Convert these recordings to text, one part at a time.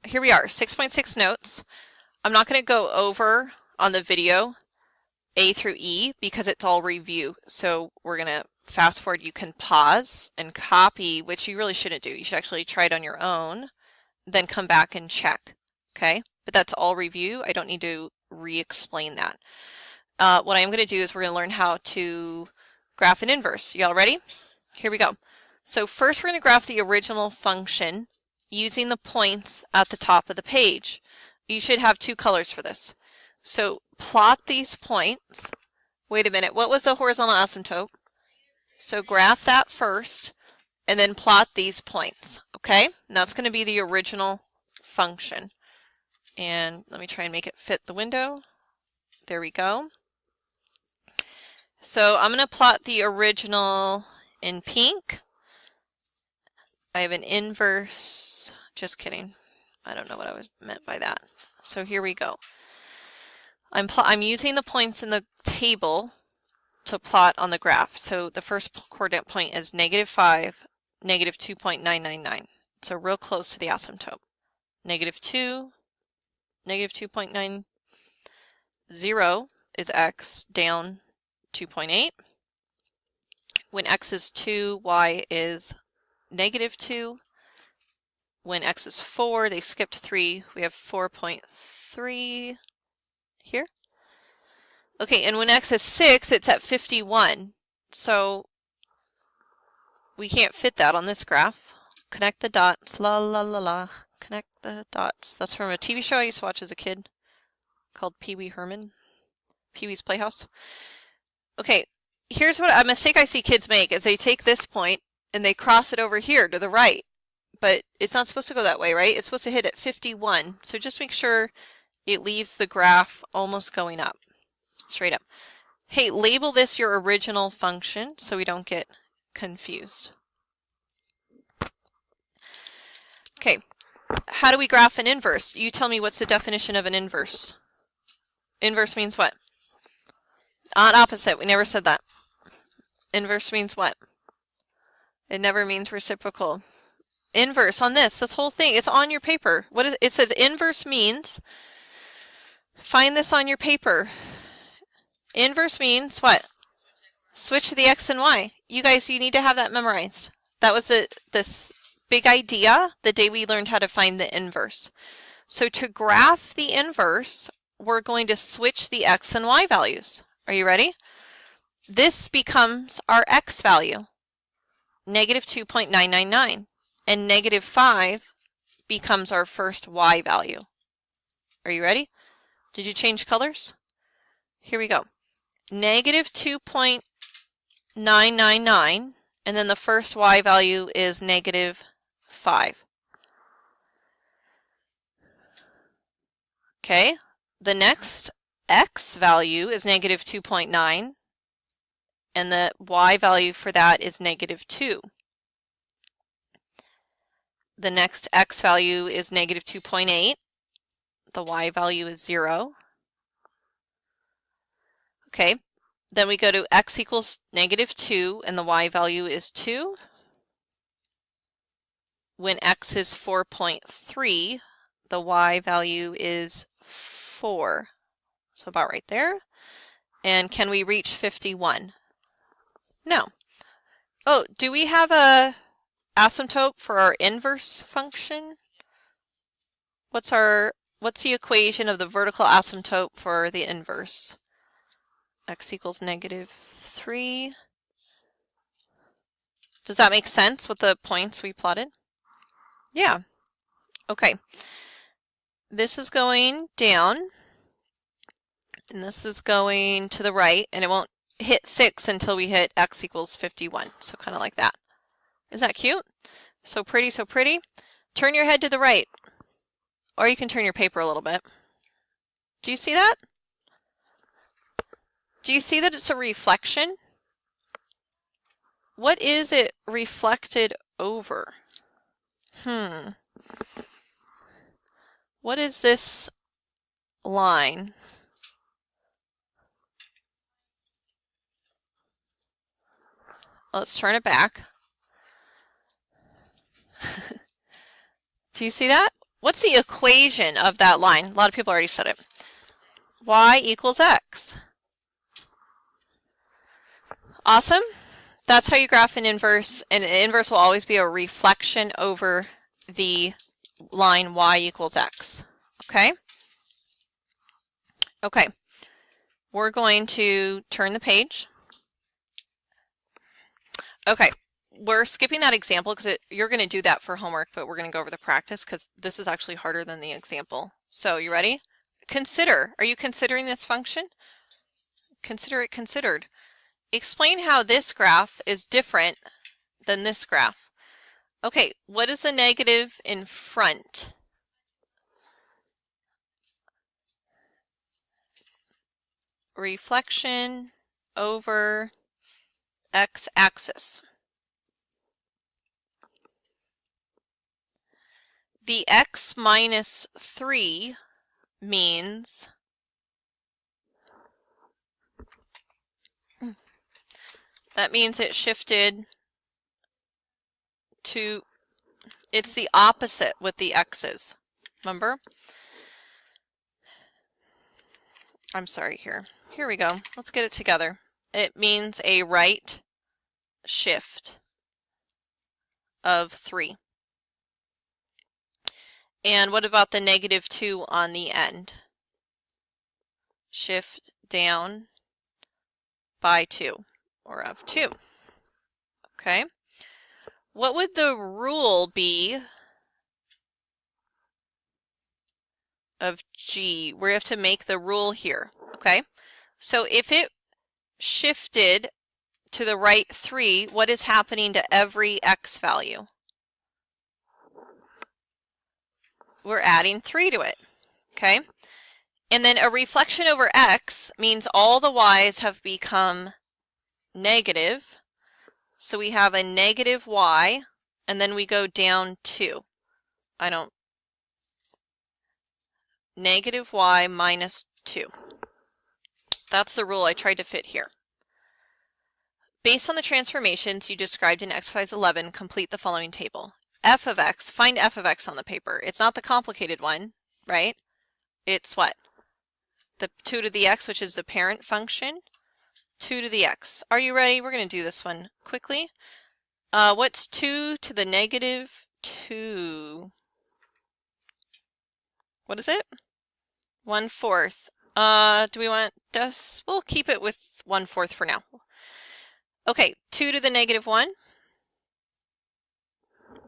here we are, 6.6 notes. I'm not going to go over on the video A through E because it's all review. So we're going to fast forward. You can pause and copy, which you really shouldn't do. You should actually try it on your own, then come back and check. Okay, but that's all review. I don't need to re-explain that. What I'm going to do is we're going to learn how to graph an inverse. Y'all ready? Here we go. So first we're going to graph the original function using the points at the top of the page. You should have two colors for this. So plot these points. Wait a minute, what was the horizontal asymptote? So graph that first and then plot these points. Okay, now it's going to be the original function. And let me try and make it fit the window. There we go. So I'm going to plot the original in pink. I have an inverse, just kidding. I don't know what I was meant by that. So here we go. I'm using the points in the table to plot on the graph. So the first coordinate point is -5, -2.999. So real close to the asymptote. -2, -2.90 is x, down 2.8. When x is 2, y is -2. When x is 4, they skipped 3. We have 4.3 here. Okay, and when x is 6, it's at 51. So we can't fit that on this graph. Connect the dots. La la la la. Connect the dots. That's from a TV show I used to watch as a kid called Pee-wee Herman. Pee-wee's Playhouse. Okay, here's what a mistake I see kids make is they take this point and they cross it over here to the right. But it's not supposed to go that way, right? It's supposed to hit at 51. So just make sure it leaves the graph almost going up, straight up. Hey, label this your original function so we don't get confused. Okay, how do we graph an inverse? You tell me, what's the definition of an inverse? Inverse means what? Not opposite. We never said that. Inverse means what? It never means reciprocal. Inverse on this whole thing, it's on your paper. What is it? Says inverse means, find this on your paper. Inverse means what? Switch to the x and y. You guys, you need to have that memorized. That was this big idea the day we learned how to find the inverse. So to graph the inverse, we're going to switch the x and y values. Are you ready? This becomes our x value, -2.999. And -5 becomes our first y value. Are you ready? Did you change colors? Here we go. -2.999, and then the first y value is -5. Okay, the next x value is -2.9, and the y value for that is -2. The next x value is -2.8. The y value is 0. Okay, then we go to x equals -2 and the y value is 2. When x is 4.3, the y value is 4. So about right there. And can we reach 51? No. Oh, do we have a asymptote for our inverse function? What's the equation of the vertical asymptote for the inverse? X equals -3. Does that make sense with the points we plotted? Yeah. Okay. This is going down, and this is going to the right, and it won't hit 6 until we hit x equals 51. So kind of like that. Isn't that cute? So pretty, so pretty. Turn your head to the right. Or you can turn your paper a little bit. Do you see that? Do you see that it's a reflection? What is it reflected over? What is this line? Let's turn it back. Do you see that? What's the equation of that line? A lot of people already said it. Y equals X. Awesome. That's how you graph an inverse, and an inverse will always be a reflection over the line Y equals X. Okay? Okay. We're going to turn the page. Okay. We're skipping that example because you're going to do that for homework, but we're going to go over the practice because this is actually harder than the example. So you ready? Consider. Are you considering this function? Consider it considered. Explain how this graph is different than this graph. Okay, what is the negative in front? Reflection over x-axis. The x minus 3 means that means it shifted to, it's the opposite with the x's. Remember? I'm sorry here. Here we go. Let's get it together. It means a right shift of 3. And what about the negative 2 on the end? Shift down by 2, or of 2. Okay. What would the rule be of G? We have to make the rule here. Okay. So if it shifted to the right 3, what is happening to every x value? We're adding 3 to it. Okay. And then a reflection over x means all the y's have become negative. So we have a negative y, and then we go down 2. Negative y minus 2. That's the rule I tried to fit here. Based on the transformations you described in exercise 11, complete the following table. F of x, find f of x on the paper. It's not the complicated one, right? It's what? The 2 to the x, which is the parent function. 2 to the x. Are you ready? We're going to do this one quickly. What's 2 to the negative 2? What is it? 1/4. Do we want this? We'll keep it with 1/4 for now. Okay, 2 to the negative 1.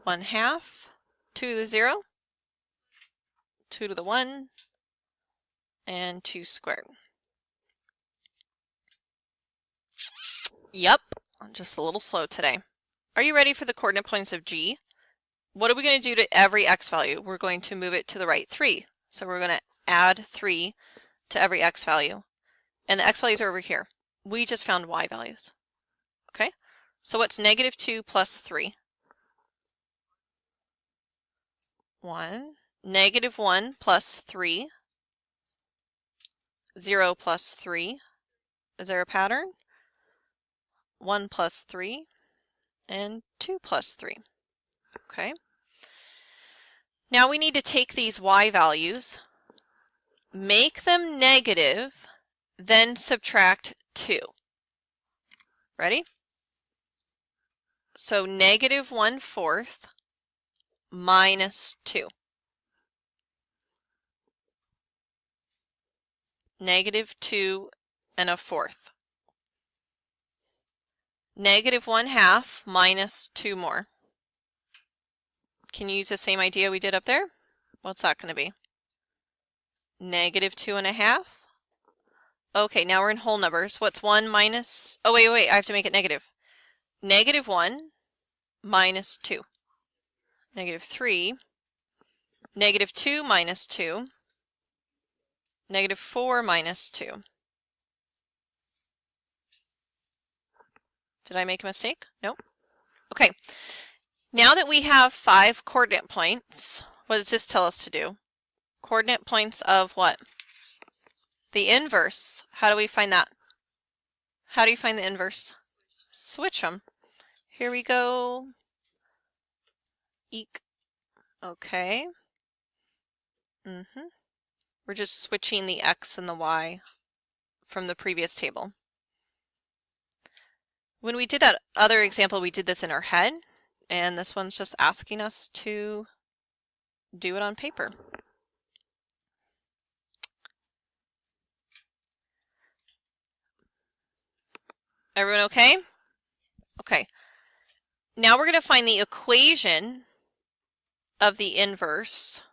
1/2. 2 to the 0. 2 to the 1. And 2 squared. Yep, I'm just a little slow today. Are you ready for the coordinate points of G? What are we going to do to every x value? We're going to move it to the right 3. So we're going to add 3 to every x value. And the x values are over here. We just found y values. Okay? So what's negative 2 plus 3? 1. Negative 1 plus 3. 0 plus 3. Is there a pattern? 1 plus 3. And 2 plus 3. Okay. Now we need to take these y values, make them negative, then subtract 2. Ready? So negative 1/4 minus 2. Negative 2 1/4. Negative 1/2 minus 2 more. Can you use the same idea we did up there? What's that going to be? Negative 2 1/2. Okay, now we're in whole numbers. What's 1 minus? Oh, wait, I have to make it negative. Negative 1 minus 2. Negative 3. Negative 2 minus 2. Negative 4 minus 2. Did I make a mistake? No? Okay. Now that we have 5 coordinate points, what does this tell us to do? Coordinate points of what? The inverse. How do we find that? How do you find the inverse? Switch them. Here we go. Eek. Okay. We're just switching the x and the y from the previous table. When we did that other example, we did this in our head, and this one's just asking us to do it on paper. Everyone okay? Okay. Now we're going to find the equation of the inverse.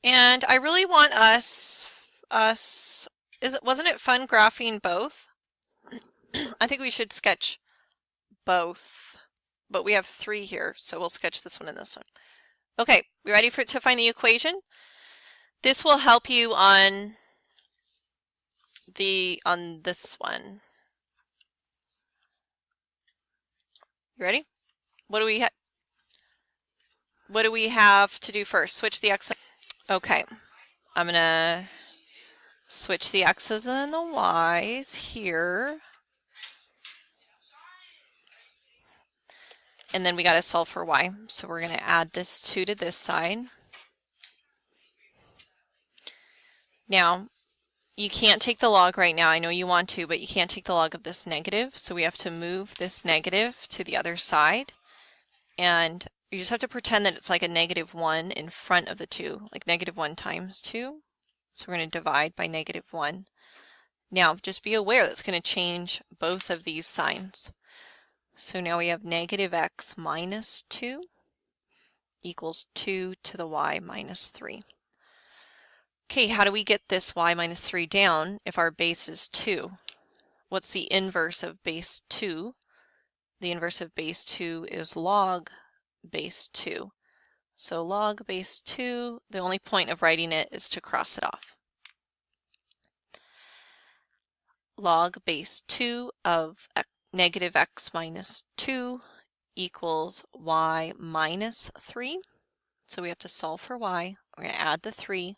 And I really want wasn't it fun graphing both? I think we should sketch both, but we have 3 here, so we'll sketch this one and this one. Okay, we ready to find the equation? This will help you on this one. You ready? What do we have to do first? Switch the x. Okay, I'm gonna switch the x's and the y's here. And then we got to solve for y. So we're going to add this 2 to this side. Now, you can't take the log right now. I know you want to, but you can't take the log of this negative. So we have to move this negative to the other side. And you just have to pretend that it's like a -1 in front of the 2, like -1 times 2. So we're going to divide by -1. Now, just be aware that's going to change both of these signs. So now we have -x minus 2 equals 2 to the y minus 3. Okay, how do we get this y minus 3 down if our base is 2? What's the inverse of base 2? The inverse of base 2 is log base 2. So log base 2, the only point of writing it is to cross it off. Log base 2 of -x minus 2 equals y minus 3. So we have to solve for y. We're going to add the 3.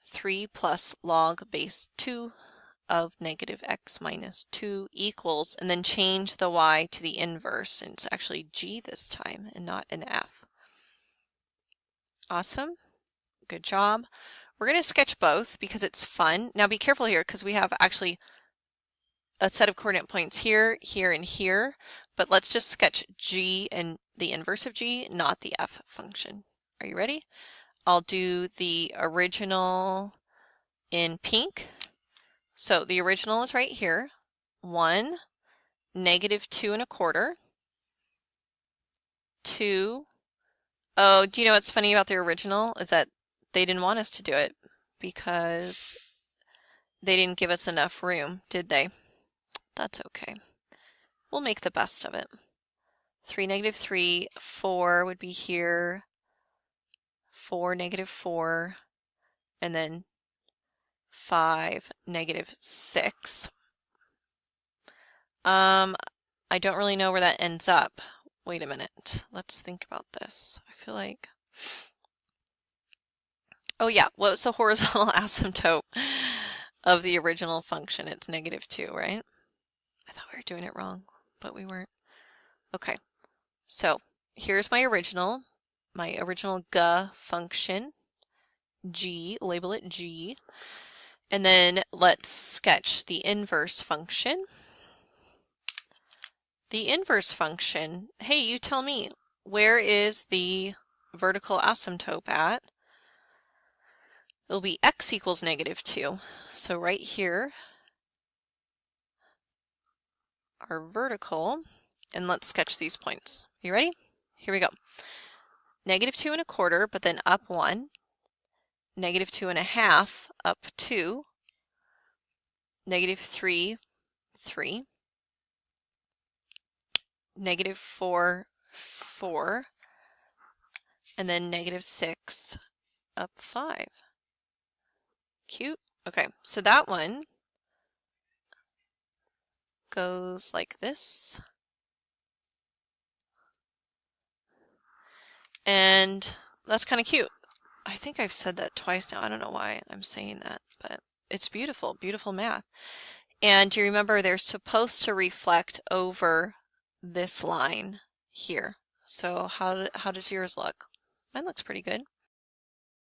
3 plus log base 2 of -x minus 2 equals, and then change the y to the inverse. And it's actually g this time and not an f. Awesome. Good job. We're going to sketch both because it's fun. Now be careful here because we have actually a set of coordinate points here, here, and here, but let's just sketch g and the inverse of g, not the f function. Are you ready? I'll do the original in pink. So the original is right here. 1, -2 1/4. 2, oh, do you know what's funny about the original is that they didn't want us to do it because they didn't give us enough room, did they? That's okay. We'll make the best of it. 3, -3, 4 would be here, 4, -4, and then 5, -6. I don't really know where that ends up. Wait a minute. Let's think about this. I feel like... Oh yeah, what was the horizontal asymptote of the original function? It's -2, right? I thought we were doing it wrong, but we weren't. Okay, so here's my original g function, g, label it g, and then let's sketch the inverse function. The inverse function, hey, you tell me, where is the vertical asymptote at? It'll be x equals -2. So right here, our vertical, and let's sketch these points. You ready? Here we go. -2 1/4, but then up 1. -2 1/2, up 2. -3, 3. -4, 4. And then -6, up 5. Cute. Okay, so that one goes like this. And that's kind of cute. I think I've said that twice now. I don't know why I'm saying that, but it's beautiful, beautiful math. And do you remember they're supposed to reflect over this line here? So how does yours look? Mine looks pretty good.